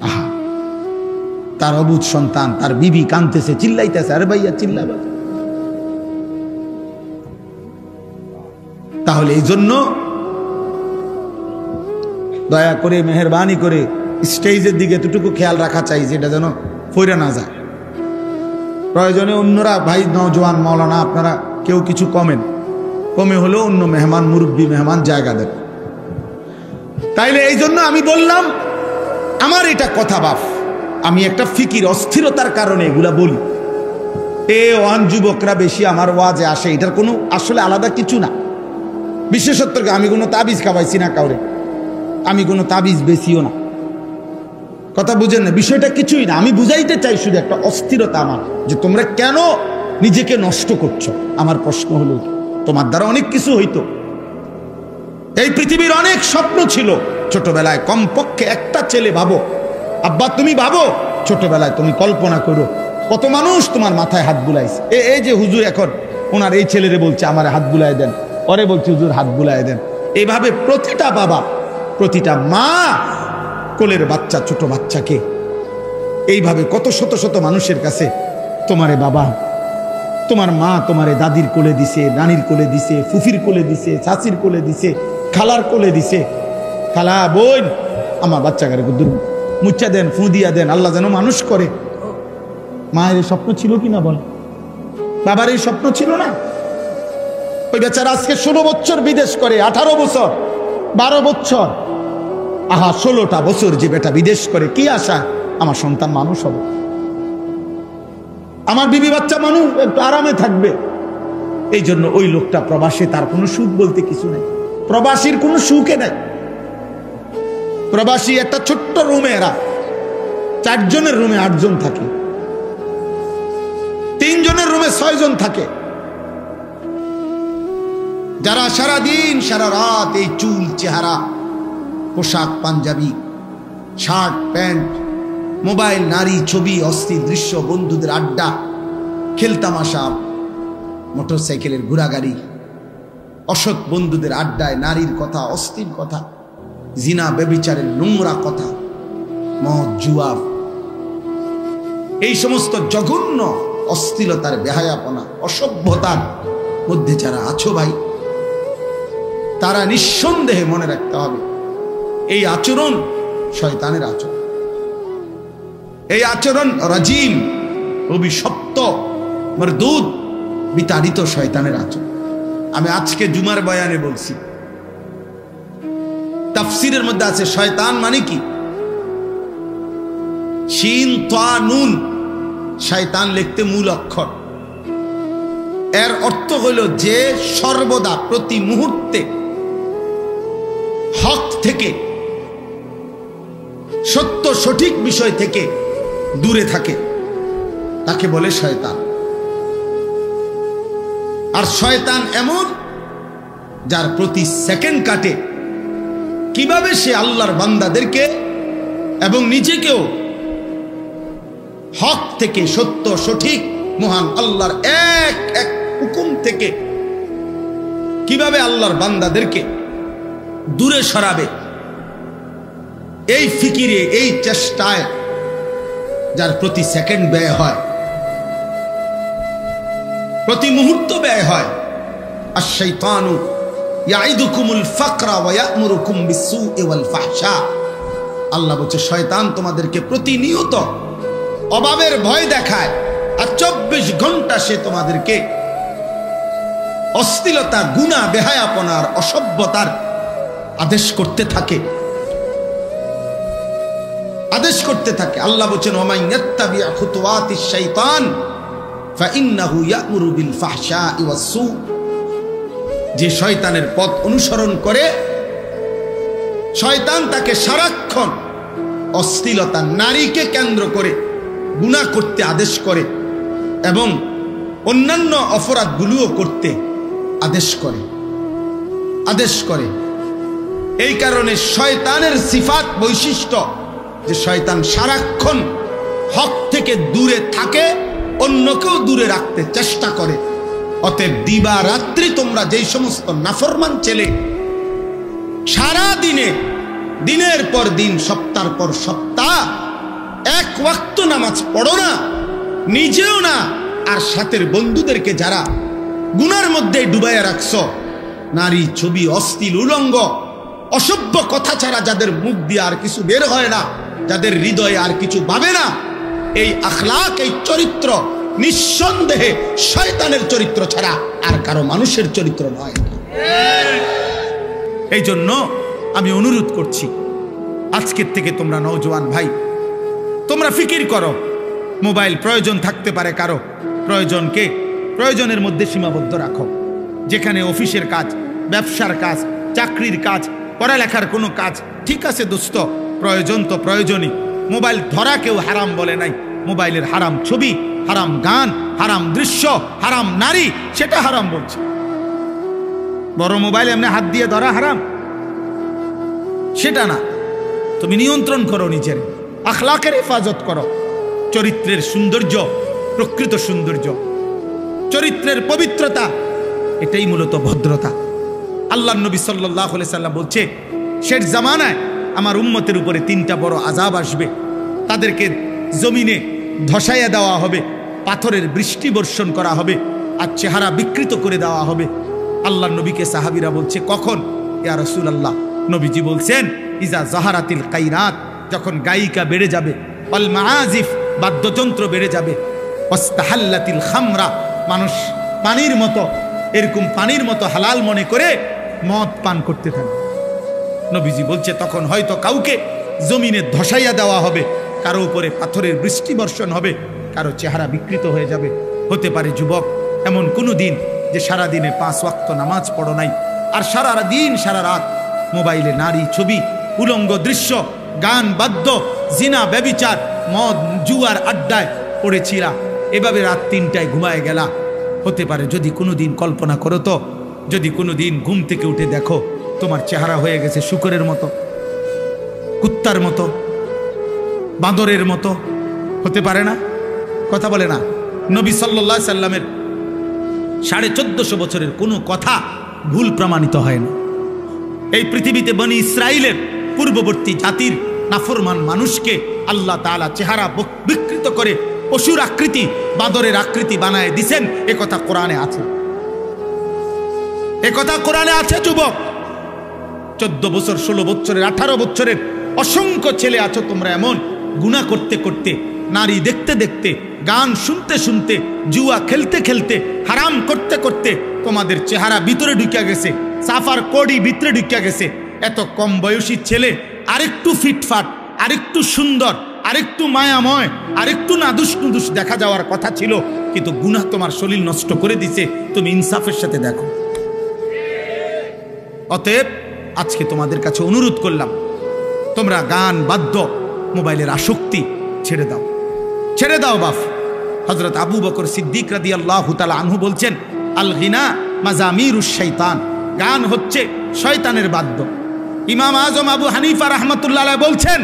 আহা, তার অবুঝ সন্তান, তার বিবি কাঁদতেছে, চিল্লাইতেছে, আরে ভাইয়া চিল্লাবা। তাহলে এই জন্য দয়া করে মেহেরবানি করে স্টেজের দিকে এতটুকু খেয়াল রাখা চাই যেটা যেন ফইরা না যায়। প্রয়োজনে অন্যরা ভাই নওজোয়ান মাওলানা আপনারা কেউ কিছু কমে হলেও অন্য মেহমান মুরব্বী মেহমান জায়গা দেন। তাইলে এই জন্য আমি বললাম আমার এটা কথা বাপ, আমি একটা ফিকির অস্থিরতার কারণে এগুলা বলি। ওয়ান যুবকরা বেশি আমার ওয়াজে আসে, এটার কোনো আসলে আলাদা কিছু না। বিশেষত্ব আমি কোনো তাবিজ খাওয়াইছি না কাউরে, আমি কোনো তাবিজ বেশিও না, কথা বুঝেন না, বিষয়টা কিছুই না। আমি বুঝাইতে চাই শুধু একটা অস্থিরতা আমার, যে তোমরা কেন নিজেকে নষ্ট করছো। আমার প্রশ্ন হলো তোমার দ্বারা অনেক কিছু হইতো, এই পৃথিবীর অনেক স্বপ্ন ছিল ছোটবেলায়, কমপক্ষে একটা ছেলে ভাবো, আব্বা তুমি ভাবো ছোটবেলায়, তুমি কল্পনা করো কত মানুষ তোমার মাথায় হাত বুলাইছে। এই যে হুজুর এখন ওনার এই ছেলেরে বলছে আমার হাত বুলাই দেন, ওরে বলছে হুজুর হাত বুলাই দেন। এইভাবে প্রতিটা বাবা প্রতিটা মা কোলের বাচ্চা ছোট বাচ্চাকে এইভাবে কত শত শত মানুষের কাছে তোমারে বাবা তোমার মা তোমারে দাদির কোলে দিছে, নানির কোলে দিছে, ফুফির কোলে দিছে, চাচির কোলে দিছে, খালার কোলে দিছে। খালা বোন আমার বাচ্চাকে মুচ্চা দেন, ফু দিয়া দেন, আল্লাহ যেন মানুষ করে। মায়ের এই স্বপ্ন ছিল কিনা বল, বাবার এই স্বপ্ন ছিল না? ওই বেচারা আজকে 16 বছর বিদেশ করে, 18 বছর 12 বছর, আহা 16টা বছর যে বেটা বিদেশ করে, কি আশা আমার সন্তান মানুষ হবে, আমার বিবি বাচ্চা মানুষ একটু আরামে থাকবে। এই জন্য ওই লোকটা প্রবাসে, তার কোনো সুখ বলতে কিছু নেই, প্রবাসীর কোনো সুখে নাই। প্রবাসী একটা ছোট্ট রুমে, এরা 4 জনের রুমে 8 জন থাকে, 3 জনের রুমে 6 জন থাকে, যারা সারাদিন সারা রাত এই চুল চেহারা, পোশাক পাঞ্জাবি, শার্ট প্যান্ট, মোবাইল, নারী, ছবি, অস্থির দৃশ্য, বন্ধুদের আড্ডা, খেলতামাশা, মোটরসাইকেলের ঘোরাগাড়ি, অসৎ বন্ধুদের আড্ডায় নারীর কথা, অস্থির কথা, জিনা ব্যভিচারের নোংরা কথা, মদ জুয়া, এই সমস্ত জঘন্য অস্থিরতার বেহায়াপনা অসভ্যতার মধ্যে যারা আছো ভাই, তারা নিঃসন্দেহে মনে রাখতে হবে এই আচরণ শয়তানের আচরণ, এই আচরণ রাজিম, অভিশপ্ত, মরদুদ, বিতাড়িত শয়তানের আচরণ। আমি আজকে জুমার বয়ানে বলছি, তাফসিরের মধ্যে আছে শয়তান মানে কি, শিন তা নুন, শয়তান লিখতে মূল অক্ষর, এর অর্থ হইল যে সর্বদা প্রতি মুহূর্তে হক থেকে, সত্য সঠিক বিষয় থেকে দূরে থাকে, তাকে বলে শয়তান। আর শয়তান এমন যার প্রতি সেকেন্ড কাটে কিভাবে সে আল্লাহর বান্দাদেরকে এবং নিজেকেও হক থেকে, সত্য সঠিক মহান আল্লাহর এক এক হুকুম থেকে কিভাবে আল্লাহর বান্দাদেরকে দূরে সরাবে, এই ফিকিরে, এই চেষ্টায় যার প্রতি সেকেন্ড ব্যয় হয়, প্রতি মুহূর্ত ব্যয় হয়। আশ-শাইতানু ইয়াইদুকুমুল ফাকরা ওয়া ইয়া'মুরুকুম বিস-সু'i ওয়াল ফাহশা, আল্লাহ বলছে শয়তান তোমাদেরকে প্রতিনিয়ত অভাবের ভয় দেখায়, আর 24 ঘন্টা সে তোমাদেরকে অশ্লীলতা, গুনাহ, বেহায়াপনার, অসভ্যতার আদেশ করতে থাকে, আদেশ করতে থাকে। আল্লাহ বলেন ওয়া মান ইয়াত্তাবি' খুতুওয়াতিশ শাইতান ফাইন্নাহু ইয়া'মুরু বিল ফাহশা'i ওয়াস-সু, যে শয়তানের পথ অনুসরণ করে শয়তান তাকে সারাক্ষণ অশ্লীলতা, নারীকে কেন্দ্র করে গুনাহ করতে আদেশ করে এবং অন্যান্য অপরাধগুলোও করতে আদেশ করে। এই কারণে শয়তানের সিফাত, বৈশিষ্ট্য যে শয়তান সারাক্ষণ হক থেকে দূরে থাকে, অন্যকেও দূরে রাখতে চেষ্টা করে। অতএব দিবা রাত্রি তোমরা যেই সমস্ত নাফরমান ছেলে সারা দিনে, দিনের পর দিন, সপ্তাহের পর সপ্তাহ এক ওয়াক্ত নামাজ পড়ো না, নিজেও না, আর সাথের বন্ধুদেরকে যারা গুনার মধ্যে ডুবাইয়া রাখছো, নারী ছবি, অশ্লীল উলঙ্গ, অসভ্য কথা ছাড়া যাদের মুখ দিয়ে আর কিছু বের হয় না, যাদের হৃদয়ে আর কিছু ভাবে না, এই আখলাক, এই চরিত্র নিঃসন্দেহে শয়তানের চরিত্র ছাড়া আর কারো মানুষের চরিত্র নয়। এই জন্য আমি অনুরোধ করছি, আজকের থেকে তোমরা নওজোয়ান ভাই, তোমরা ফিকির করো। মোবাইল প্রয়োজন থাকতে পারে কারো, প্রয়োজনকে প্রয়োজনের মধ্যে সীমাবদ্ধ রাখো। যেখানে অফিসের কাজ, ব্যবসার কাজ, চাকরির কাজ, পড়ালেখার কোনো কাজ, ঠিক আছে দোস্ত, প্রয়োজন তো প্রয়োজনই। মোবাইল ধরা কেউ হারাম বলে নাই। মোবাইলের হারাম ছবি, হারাম গান, হারাম দৃশ্য, হারাম নারী, সেটা হারাম বলছে। বড় মোবাইল এমনি হাত দিয়ে ধরা হারাম, সেটা না। তুমি নিয়ন্ত্রণ করো নিজের, আখলাকের হেফাজত করো। চরিত্রের সৌন্দর্য, প্রকৃত সৌন্দর্য, চরিত্রের পবিত্রতা, এটাই মূলত ভদ্রতা। আল্লাহ নবী সাল্লাল্লাহু আলাইহি সাল্লাম বলছে, শেষ জামানায় আমার উম্মতের উপরে 3টা বড় আযাব আসবে। তাদেরকে জমিনে ধসাইয়া দেওয়া হবে, পাথরের বৃষ্টি বর্ষণ করা হবে, আর চেহারা বিকৃত করে দেওয়া হবে। আল্লাহ নবীকে সাহাবীরা বলছে, কখন ইয়া রাসূলুল্লাহ? নবীজি বলছেন, ইজা জাহারাতিল কাইনাত, যখন গায়িকা বেড়ে যাবে, ওয়াল মাআজিফ, বাদ্যযন্ত্র বেড়ে যাবে, ওয়াস্তাহাল্লাতিল খামরা, মানুষ পানির মতো, এরকম পানির মতো হালাল মনে করে মদ পান করতে থাকে। নবীজি বলছে, তখন হয়তো কাউকে জমিনে ধসাইয়া দেওয়া হবে, কারো উপরে পাথরের বৃষ্টি বর্ষণ হবে, কারো চেহারা বিকৃত হয়ে যাবে। হতে পারে যুবক এমন কোনো দিন যে সারাদিনে 5 ওয়াক্ত নামাজ পড়ো নাই, আর সারা দিন সারা রাত মোবাইলে নারী ছবি, উলঙ্গ দৃশ্য, গান বাদ্য, জিনা ব্যভিচার, মদ জুয়ার আড্ডায় পড়েছিলা, এভাবে রাত 3টায় ঘুমায় গেলা। হতে পারে যদি কোনো দিন, কল্পনা করো তো, যদি কোনো দিন ঘুম থেকে উঠে দেখো তোমার চেহারা হয়ে গেছে শূকরের মতো, কুত্তার মতো, বাঁদরের মতো, হতে পারে না? কথা বলে না? নবী সাল্লাল্লাহু আলাইহি সাল্লামের 1450 বছরের কোনো কথা ভুল প্রমাণিত হয় না। এই পৃথিবীতে বনি ইসরাইলের পূর্ববর্তী জাতির নাফরমান মানুষকে আল্লাহ তাআলা চেহারা বিকৃত করে পশুর আকৃতি, বাঁদরের আকৃতি বানায় দিছেন, এ কথা কোরআনে আছে। এ কথা কোরআনে আছে। যুবক, 14 বছর, 16 বছরের, 18 বছরের অসংখ্য ছেলে আছো তোমরা এমন, গুনাহ করতে করতে, নারী দেখতে দেখতে, গান শুনতে শুনতে, জুয়া খেলতে খেলতে, হারাম করতে করতে তোমাদের চেহারা ভিতরে ঢুকে গেছে, সাফার কোডি ভিতরে ঢুকে গেছে। এত কম বয়সী ছেলে আরেকটু ফিটফাট, আরেকটু সুন্দর, আরেকটু মায়াময়, আরেকটু নাদুস নুদুস দেখা যাওয়ার কথা ছিল, কিন্তু গুনাহ তোমার শরীর নষ্ট করে দিছে। তুমি ইনসাফের সাথে দেখো। অতএব আজকে তোমাদের কাছে অনুরোধ করলাম, তোমরা গান বাদ্য, মোবাইলের আসক্তি ছেড়ে দাও, ছেড়ে দাও বাপ। হযরত আবু বকর সিদ্দিক রাদিয়াল্লাহু তাআলা আনহু বলছেন, আল গিনা মাজামিরুশ শাইতান, গান হচ্ছে শয়তানের বাদ্য। ইমাম আজম আবু হানিফা রাহমাতুল্লাহ আলাইহি বলছেন,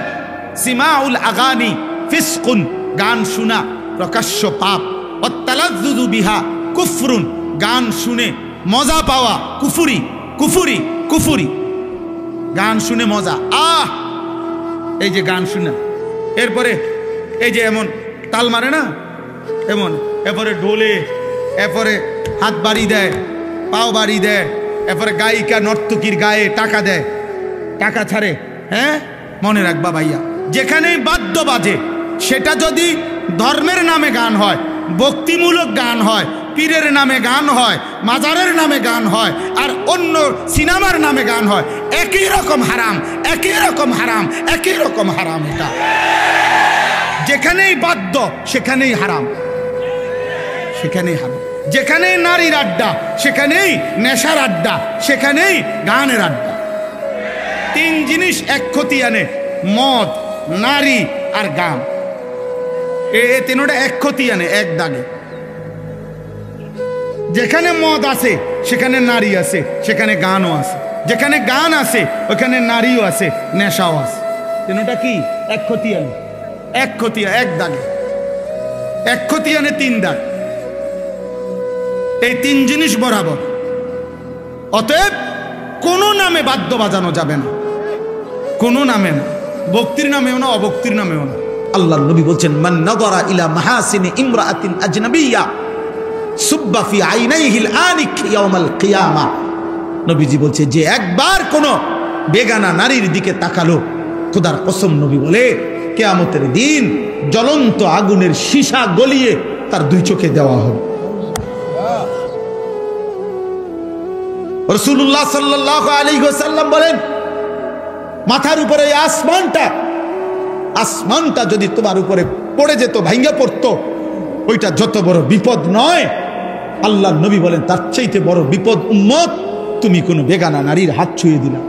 সিমাউল আগানি ফিসকুন, গান শোনা প্রকাশ্য পাপ, ওয়াত্তালাজ্জুযু বিহা কুফরুন, গান শুনে মজা পাওয়া কুফরি, কুফরি, কুফরি। গান শুনে মজা, এই যে গান শুনে, এরপরে এই যে এমন তাল মারে না, এমন, এরপরে ঢোলে, এরপরে হাত বাড়ি দেয়, পাও বাড়ি দেয়, এরপরে গায়িকা নর্তকীর গায়ে টাকা দেয়, টাকা ছাড়ে। হ্যাঁ, মনে রাখবা ভাইয়া, যেখানেই বাদ্য বাজে, সেটা যদি ধর্মের নামে গান হয়, ভক্তিমূলক গান হয়, পীরের নামে গান হয়, মাজারের নামে গান হয়, আর অন্য সিনেমার নামে গান হয়, একই রকম হারাম, একই রকম হারাম, একই রকম হারাম। এটা যেখানেই বাদ্য সেখানেই হারাম, সেখানেই হারাম। যেখানেই নারীর আড্ডা সেখানেই নেশার আড্ডা, সেখানেই গানের আড্ডা। 3 জিনিস এক ক্ষতি আনে, মদ, নারী আর গান। এ 3টা এক ক্ষতি আনে, এক দাগে। যেখানে মদ আছে সেখানে নারী আছে, সেখানে গানও আছে। যেখানে গান আছে ওখানে নারীও আছে, নেশাও আছে। 3টা কি এক ক্ষতি আনে, এক ক্ষতি, এক দাগে, এক ক্ষতি আনে 3 দাগ। এই 3 জিনিস বরাবর। অতএব কোনো নামে বাদ্য বাজানো যাবে না, কোনো নামে না, ভক্তির নামেও না, অভক্তির নামেও না। আল্লাহর নবী বলছেন, মান নাযারা ইলা মাহাসিনি ইমরাআতিন আজনাবিয়্যা সুব্বা ফি আইনাইহিল আনিক ইয়াউমাল কিয়ামা। নবীজি বলছে যে একবার কোন বেগানা নারীর দিকে তাকালো, খোদার কসম নবী বলে কিয়ামতের দিন জ্বলন্ত আগুনের সীসা গলিয়ে তার দুই চোখে দেওয়া হবে। রাসূলুল্লাহ সাল্লাল্লাহু আলাইহি ওয়াসাল্লাম বলেন, মাথার উপরে এই আসমানটা যদি তোমার উপরে পড়ে যেত, ভাঙ্গা পড়তো, ওইটা যত বড় বিপদ নয়। আল্লাহ নবী বলেন তার চাইতে বড় বিপদ উম্মত তুমি কোনো বেগানা নারীর হাত ছুঁয়ে দিলা।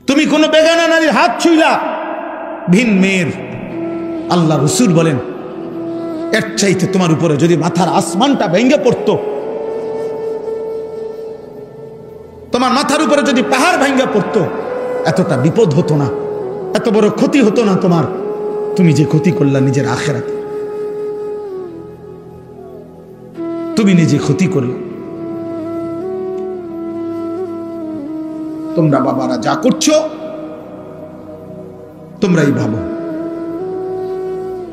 তুমি কোনো বেগানা নারীর হাত ছুঁইলা, ভিন মেয়ের। আল্লাহ রাসূল বলেন এর চাইতে তোমার উপরে যদি মাথার আসমানটা ভেঙে পড়তো, তোমার মাথার উপরে যদি পাহাড় ভেঙে পড়তো, এতটা বিপদ হতো না, এত বড় ক্ষতি হতো না তোমার। তুমি যে ক্ষতি করলা নিজের আখিরাতে, তুমি নিজে ক্ষতি করলে। তোমরা বাবারা যা করছো তোমরাই ভাবো,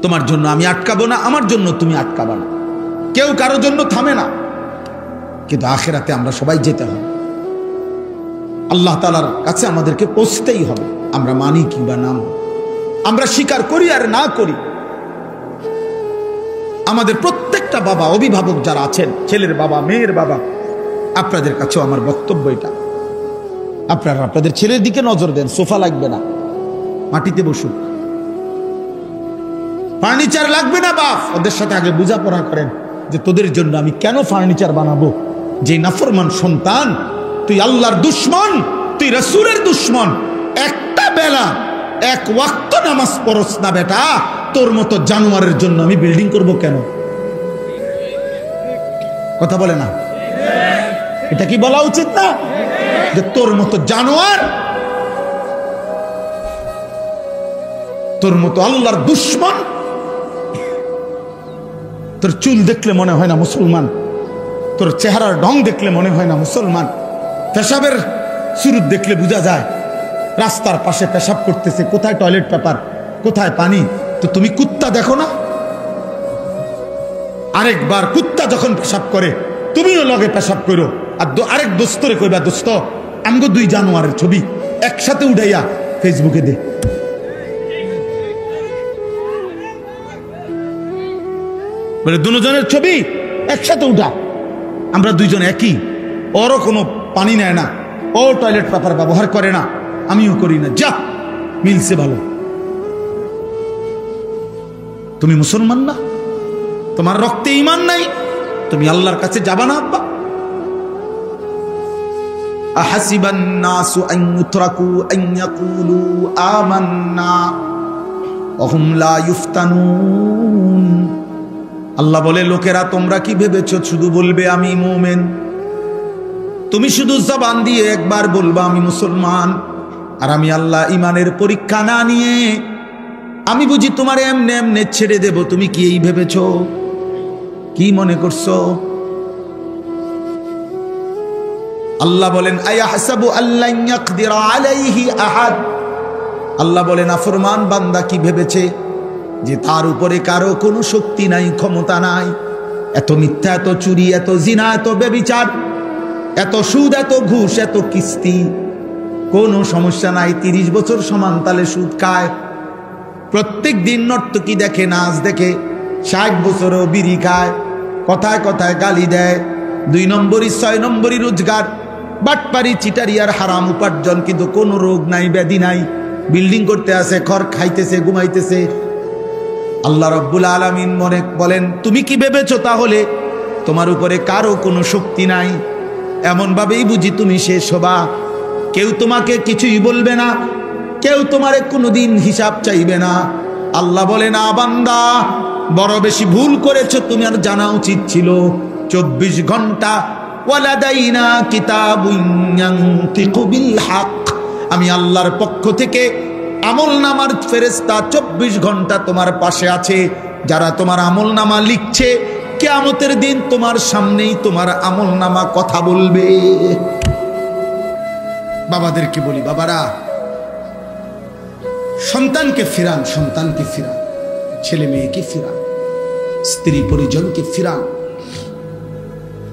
তোমার জন্য আমি আটকাবো না, আমার জন্য তুমি আটকাবা না, কেউ কারোর জন্য থামে না। কিন্তু আখিরাতে আমরা সবাই যেতে হবে, আল্লাহ তাআলার কাছে আমাদেরকে পৌঁছতেই হবে। আমরা মানি কিংবা না, আমরা স্বীকার করি আর না করি। আমাদের প্রত্যেকটা বাবা, অভিভাবক যারা আছেন, ছেলের বাবা, মেয়ের বাবা, আপনাদের কাছেও আমার বক্তব্য এটা, আপনারা আপনাদের ছেলের দিকে নজর দেন। সোফা লাগবে না, মাটিতে বসুক। ফার্নিচার লাগবে না বাপ, ওদের সাথে আগে বোঝাপড়া করেন যে তোদের জন্য আমি কেন ফার্নিচার বানাবো। যে নাফরমান সন্তান, তুই আল্লাহর দুশ্মন, তুই রাসূলের দুশ্মন, একটা বেলা এক ওয়াক্ত নামাজ পড়স না বেটা, তোর মতো জানোয়ারের জন্য আমি বিল্ডিং করব কেন? কথা বলে না? এটা কি বলা উচিত না যে তোর মতো জানোয়ার, তোর মতো আল্লাহর দুশ্মন, তোর চুল দেখলে মনে হয় না মুসলমান, তোর চেহারার ঢং দেখলে মনে হয় না মুসলমান, পেশাবের সুরুত দেখলে বোঝা যায় রাস্তার পাশে পেশাব করতেছে, কোথায় টয়লেট পেপার, কোথায় পানি। তো তুমি কুত্তা দেখো না? আরেকবার কুত্তা যখন পেশাব করে তুমিও লগে পেশাব করো, আর আরেক দোস্তরে কইবা দোস্ত আমগো দুই জানোয়ারের ছবি একসাথে উঠাইয়া ফেসবুকে দে। বলে দুজনের ছবি একসাথে উঠা, আমরা দুইজন একই, ওরও কোনো পানি নেয় না, ও টয়লেট পেপার ব্যবহার করে না, আমিও করি না, যা মিলছে ভালো। তুমি মুসলমান না? তোমার রক্তে ঈমান নাই? তুমি আল্লাহর কাছে যাবা না? আব্বা, আহাসিবান নাসু আন ইউতরাকু আন ইয়াকুলু আমান্না ওয়া হুম লা ইফতানুন। আল্লাহ বলে লোকেরা তোমরা কি ভেবেছো শুধু বলবে আমি মুমিন? তুমি শুধু জবান দিয়ে একবার বলবা আমি মুসলমান, আর আমি আল্লাহ ইমানের পরীক্ষা না নিয়ে আমি বুঝি তোমার এমনে এমনে ছেড়ে দেব? তুমি কি এই ভেবেছো? কি মনে করছো? আল্লাহ বলেন আয়াহসাবু আল্লান ইয়াকদিরা আলাইহি আহাদ। আল্লাহ বলেন নাফরমান বান্দা কি ভেবেছে যে তার উপরে কারো কোনো শক্তি নাই, ক্ষমতা নাই? এত মিথ্যা, এত চুরি, এত জিনা, এত ব্যভিচার, এত সুদ, এত ঘুষ, এত কিস্তি, কোনো সমস্যা নাই। 30 বছর সমান তালে সুদ খায়, প্রত্যেক দিন নর্তকী দেখে, নাচ দেখে, 60 বছরও বিড়ি খায়, কথায় কথায় গালি দেয়, 2 নম্বরই 6 নম্বরই রোজগার, বাটপারি, চিটারি আর হারাম উপার্জন, কিন্তু কোনো রোগ নাই, ব্যাধি নাই, বিল্ডিং করতে আছে, খড় খাইতেছে, ঘুমাইতেছে। আল্লাহ রাব্বুল আলামিন মনে বলেন তুমি কি ভেবেছো তাহলে তোমার উপরে কারো কোনো শক্তি নাই? এমন ভাবেই বুঝি তুমি শেষ হবা। কেউ তোমাকে কিছুই বলবে না, কেউ তোমারে কোনোদিন হিসাব চাইবে না। আল্লাহ বলে না বান্দা বড় বেশি ভুল করেছো, তুমি আর জানা উচিত ছিল 24 ঘন্টা ওয়ালাদাইনা কিতাবুন ইয়ানতিকু বিল হক, আমি আল্লাহর পক্ষ থেকে আমলনামার ফেরেশতা 24 ঘন্টা তোমার পাশে আছে, যারা তোমার আমলনামা লিখছে। কিয়ামতের দিন তোমার সামনেই তোমার আমলনামা কথা বলবে। বাবাদেরকে বলি, বাবারা সন্তানকে ফিরান, সন্তানকে ফিরান, ছেলে মেয়েকে ফিরান, স্ত্রী পরিজনকে ফিরান।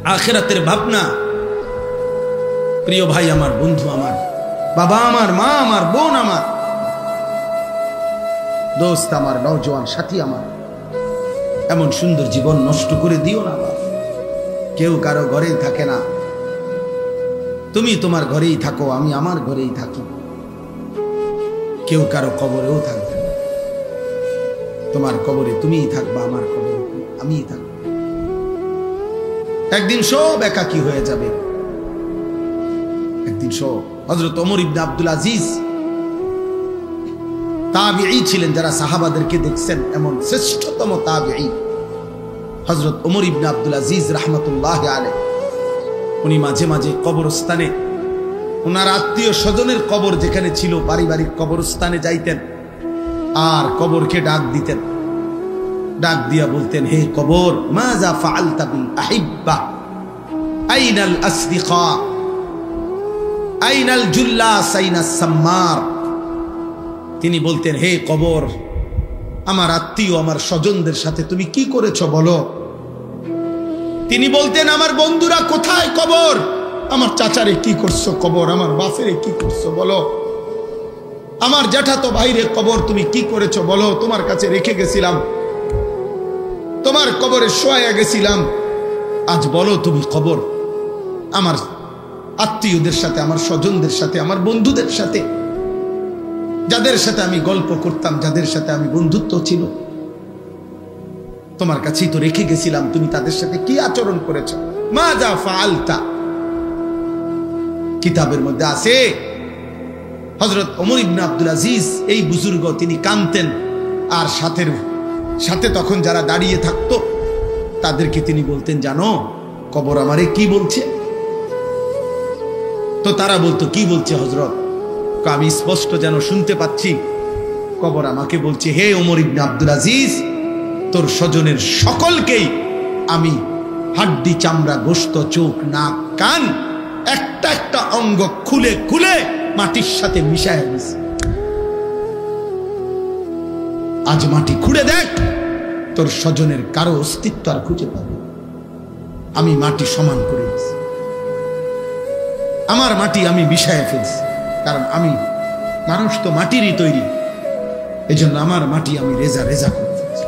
আখিরাতের ভাবনা। প্রিয় ভাই আমার, বন্ধু আমার, বাবা আমার, মা আমার, বোন আমার, দোস্ত আমার, নওজোয়ান সাথী আমার, এমন সুন্দর জীবন নষ্ট করে দিও না। কেউ কারো ঘরেই থাকে না, তুমি তোমার ঘরেই থাকো, আমি আমার ঘরেই থাকি। কেউ কারো কবরেও থাকবে না, তোমার কবরে তুমিই থাকবা, আমার কবরে আমিই থাকবো। একদিন সব একাকী হয়ে যাবে, একদিন সব। হযরত ওমর ইবনে আব্দুল আজিজ তাবিঈ ছিলেন, যারা সাহাবাদেরকে দেখছেন এমন শ্রেষ্ঠতম তাবিঈ হযরত ওমর ইবনে আব্দুল আজিজ রাহমাতুল্লাহি আলাইহি। উনি মাঝে মাঝে কবরস্থানে, ওনার আত্মীয় স্বজনের কবর যেখানে ছিল, পারিবারিক কবরস্থানে যাইতেন আর কবরকে ডাক দিতেন। ডাক দিয়া বলতেন, হে কবর, মাযা ফাআলতা বিল আহিব্বা, আইনাল আসদিকা, আইনাল জুল্লাস, আইনাস সাম্মার। তিনি বলতেন, হে কবর, আমার আত্মীয়, আমার স্বজনদের সাথে তুমি কি করেছো বলো। তিনি বলতেন, আমার বন্ধুরা কোথায় কবর, আমার চাচারে কি করছো কবর, আমার বাপেরে কি করছো বলো, আমার জ্যাঠাতো ভাইরে কবর তুমি কি করেছো বলো। তোমার কাছে রেখে গেছিলাম, তোমার কবরে শোয়া গেছিলাম, আজ বলো তুমি কবর। আমার আত্মীয়দের সাথে, আমার স্বজনদের সাথে, আমার বন্ধুদের সাথে, যাদের সাথে আমি গল্প করতাম, যাদের সাথে আমি বন্ধুত্ব ছিল, তোমার কাছেই তো রেখে গেছিলাম, তুমি তাদের সাথে কি আচরণ করেছো। মাযা ফাআলতা। কিতাবের মধ্যে আছে, হযরত ওমর ইবনে আব্দুল আজিজ এই বুজুর্গ, তিনি কাঁদতেন, আর সাথে তখন যারা দাঁড়িয়ে থাকতো তাদেরকে তিনি বলতেন, জানো কবর আমারে কি বলছে। তো তারা বলতো, কি বলছে হযরত। আমি স্পষ্ট যেন শুনতে পাচ্ছি, কবর আমাকে বলছে, হে ওমর ইবনে আব্দুল আজিজ, তোর স্বজনের সকলকেই আমি হাড্ডি, চামড়া, গোশত, চোখ, নাক, কান, একটা একটা অঙ্গ খুলে খুলে মাটির সাথে মিশায় দিয়েছি। আজ মাটি খুঁড়ে দেখ, তোর স্বজনের কারো অস্তিত্ব আর খুঁজে পাবে। আমি মাটি সমান করে দিয়েছি, আমার মাটি আমি মিশায় ফেলছি, কারণ আমি মানুষ তো মাটিরই তৈরি, এজন্য আমার মাটি আমি রেজা রেজা করে ফেলছি।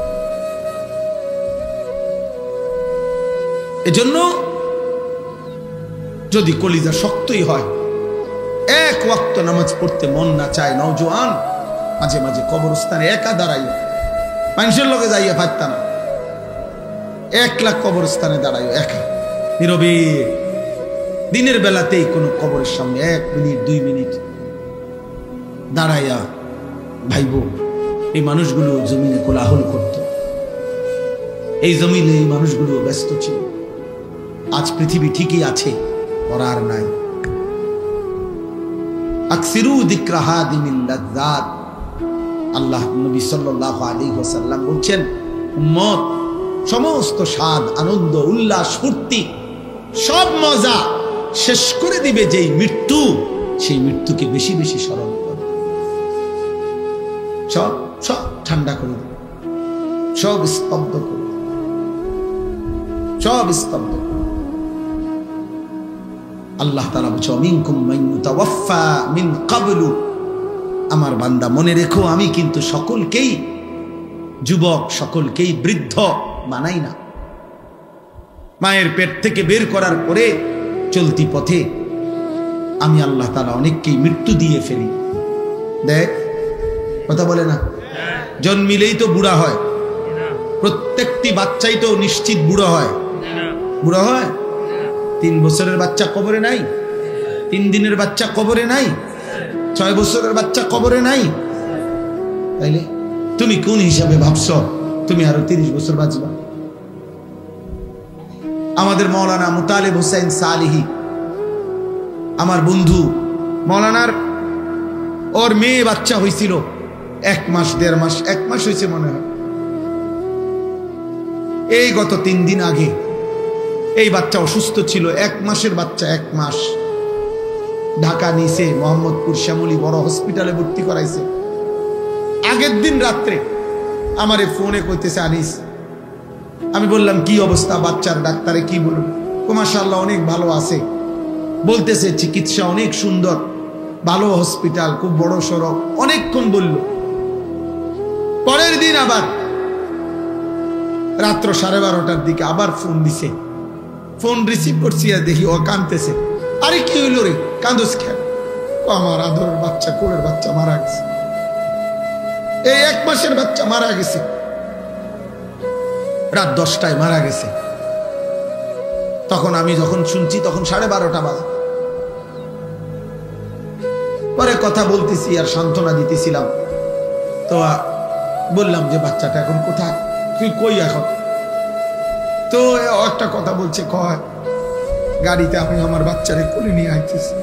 এজন্য যদি কলিজা শক্তই হয়, এক ওয়াক্ত নামাজ পড়তে মন না চায়, নওজোয়ান মাঝে মাঝে কবরস্থানে একা দাঁড়াইও, মানুষের লগে যাইয়া পারতা না, একলা কবরস্থানে দাঁড়াইও একা নীরবে। দিনের বেলাতেই কোনো কবরের সামনে 1 মিনিট 2 মিনিট দাঁড়াইয়া ভাইবো, এই মানুষগুলো জমিনে কোলাহল করত, এই জমিনে এই মানুষগুলো ব্যস্ত ছিল। আজ পৃথিবী ঠিকই আছে, করার নাই। আকসিরু যিকরা হাদিমিল লাযযাত। আল্লাহ নবী সাল্লাল্লাহু আলাইহি ওয়াসাল্লাম বলছেন, উম্মত সমস্ত স্বাদ, আনন্দ, উল্লাস, ফুর্তি, সব মজা শেষ করে দিবে যেই মৃত্যু, সেই মৃত্যুকে বেশি বেশি স্মরণ করো। সব সব ঠান্ডা করে দেবে, সব স্তব্ধ করে, সব স্তব্ধ। আল্লাহ তাআলা বলেন, মিনকুম মান ইউতাওয়াফা মিন ক্বাবলু। আমার বান্দা মনে রেখো, আমি কিন্তু সকলকেই যুবক, সকলকেই বৃদ্ধ বানাই না। মায়ের পেট থেকে বের করার পরে চলতি পথে আমি আল্লাহ তাআলা অনেককেই মৃত্যু দিয়ে ফেলি। দেখ, কথা বলে না, জন্মিলেই তো বুড়া হয়, প্রত্যেকটি বাচ্চাই তো নিশ্চিত বুড়ো হয়। বুড়ো হয়? 3 বছরের বাচ্চা কবরে নাই, 3 দিনের বাচ্চা কবরে নাই, 6 বছরের বাচ্চা কবরে নাই। তাইলে তুমি কোন হিসাবে ভাবছো তুমি আরো 30 বছর বাঁচবা? আমাদের মাওলানা মুতালিব হোসেন সালিহি, আমার বন্ধু, মাওলানার ওর মেয়ে বাচ্চা হয়েছিল 1 মাস 1.5 মাস, 1 মাস হয়েছে মনে হয়। এই গত 3 দিন আগে এই বাচ্চা অসুস্থ ছিল, 1 মাসের বাচ্চা, 1 মাস। ঢাকা নিয়েছে, মোহাম্মদপুর শ্যামলী বড় হসপিটালে ভর্তি করাইছে। আগের দিন রাত্রে আমারে ফোনে কইতেছে, আনিস। আমি বললাম, কি অবস্থা বাচ্চার? ডাক্তারে কি বলল? মাশাআল্লাহ অনেক ভালো আছে, বলতেছে চিকিৎসা অনেক সুন্দর, ভালো হসপিটাল, খুব বড় সড়ক, অনেকক্ষণ বলল। পরের দিন আবার রাত্র 12:30টার দিকে আবার ফোন দিছে। ফোন রিসিভ করছি আর দেখি ও কাঁদতেছে। আরে কি হইল রে, কান্দোস কেন? আমার আদরের বাচ্চা, কোলের বাচ্চা মারা গেছে, এই 1 মাসের বাচ্চা মারা গেছে, রাত 10টায় মারা গেছে। তখন আমি যখন শুনছি তখন 12:30 বাজে। পরে কথা বলতেছি আর সান্ত্বনা দিতেছিলাম। তো বললাম যে বাচ্চাটা এখন কোথায়, তুই কই এখন? তো একটা কথা বলছে, কয় গাড়িতে আমি আমার বাচ্চারে কোলে নিয়ে আইতেছি,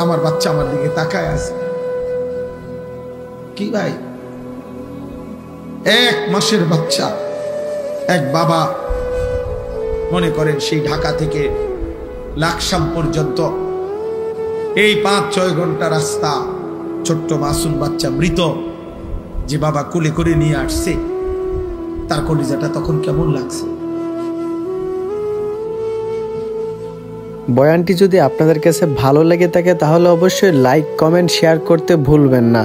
আমার বাচ্চা আমার দিকে তাকায় আছে। কি ভাই, 1 মাসের বাচ্চা, এক বাবা মনে করেন সেই ঢাকা থেকে লাকসাম পর্যন্ত এই 5-6 ঘন্টা রাস্তা, ছোট্ট মাসুম বাচ্চা মৃত, যে বাবা কোলে করে নিয়ে আসছে, তার কলিজাটা তখন কেমন লাগছে। বয়ানটি যদি আপনাদের কাছে ভালো লেগে থাকে তাহলে অবশ্যই লাইক, কমেন্ট, শেয়ার করতে ভুলবেন না।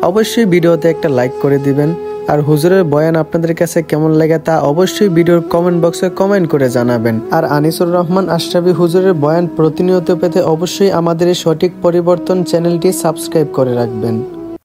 অবশ্যই ভিডিওতে একটা লাইক করে দিবেন। আর হুজুরের বয়ান আপনাদের কাছে কেমন লাগে তা অবশ্যই ভিডিওর কমেন্ট বক্সে কমেন্ট করে জানাবেন। আর আনিসুর রহমান আশরাফি হুজুরের বয়ান প্রতিনিয়ত পেতে অবশ্যই আমাদের এই সঠিক পরিবর্তন চ্যানেলটি সাবস্ক্রাইব করে রাখবেন।